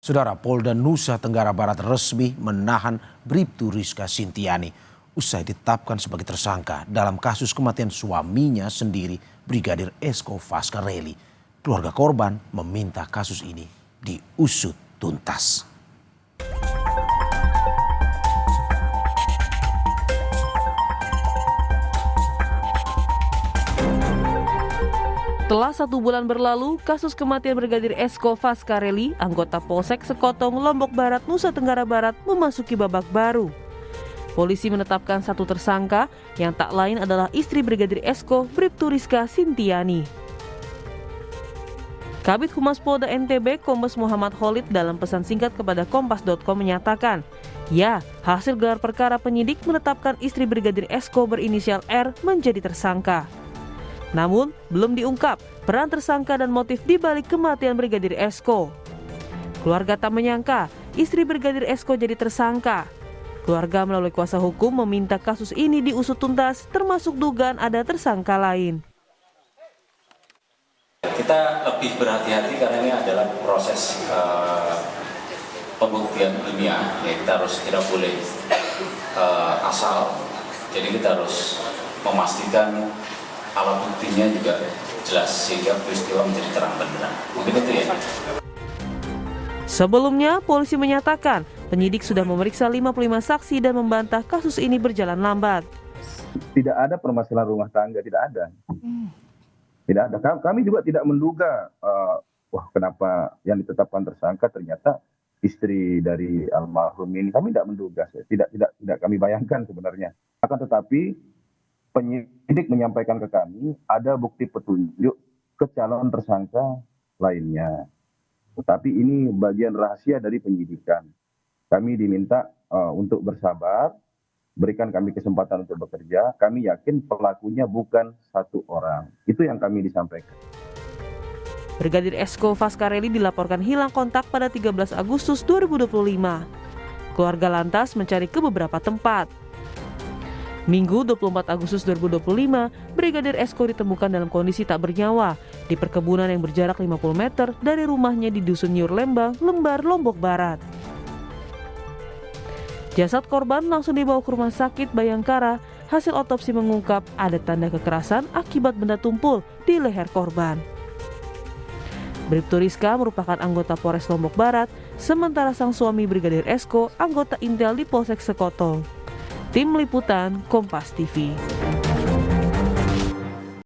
Saudara, Polda Nusa Tenggara Barat resmi menahan Bribtu Rizka Sintiani usai ditetapkan sebagai tersangka dalam kasus kematian suaminya sendiri, Brigadir Esko Fascarelli. Keluarga korban meminta kasus ini diusut tuntas. Setelah 1 bulan berlalu, kasus kematian Brigadir Esko Fascarelli, anggota Polsek Sekotong, Lombok Barat, Nusa Tenggara Barat, memasuki babak baru. Polisi menetapkan 1 tersangka yang tak lain adalah istri Brigadir Esko, Bribtu Rizka Sintiani. Kabid Humas Polda NTB, Kombes Muhammad Khalid, dalam pesan singkat kepada Kompas.com menyatakan, ya, hasil gelar perkara penyidik menetapkan istri Brigadir Esko berinisial R menjadi tersangka. Namun, belum diungkap peran tersangka dan motif dibalik kematian Brigadir Esko. Keluarga tak menyangka istri Brigadir Esko jadi tersangka. Keluarga melalui kuasa hukum meminta kasus ini diusut tuntas, termasuk dugaan ada tersangka lain. Kita lebih berhati-hati karena ini adalah proses pembuktian ilmiah. Ya, kita harus tidak boleh asal. Jadi kita harus memastikan alat buktinya juga jelas sehingga peristiwa menjadi terang benderang. Mungkin itu ya. Sebelumnya, polisi menyatakan penyidik sudah memeriksa 55 saksi dan membantah kasus ini berjalan lambat. Tidak ada permasalahan rumah tangga, tidak ada. Tidak ada. Kami juga tidak menduga, kenapa yang ditetapkan tersangka ternyata istri dari almarhum ini. Kami tidak menduga, tidak kami bayangkan sebenarnya. Akan tetapi penyidik menyampaikan ke kami ada bukti petunjuk ke calon tersangka lainnya. Tetapi ini bagian rahasia dari penyidikan. Kami diminta untuk bersabar, berikan kami kesempatan untuk bekerja. Kami yakin pelakunya bukan 1 orang. Itu yang kami disampaikan. Brigadir Esko Fascarelli dilaporkan hilang kontak pada 13 Agustus 2025. Keluarga lantas mencari ke beberapa tempat. Minggu 24 Agustus 2025, Brigadir Esko ditemukan dalam kondisi tak bernyawa di perkebunan yang berjarak 50 meter dari rumahnya di Dusun Nyur Lembang, Lembar, Lombok Barat. Jasad korban langsung dibawa ke rumah sakit Bayangkara. Hasil otopsi mengungkap ada tanda kekerasan akibat benda tumpul di leher korban. Bribtu Rizka merupakan anggota Polres Lombok Barat, sementara sang suami Brigadir Esko anggota Intel di Polsek Sekotong. Tim Liputan Kompas TV.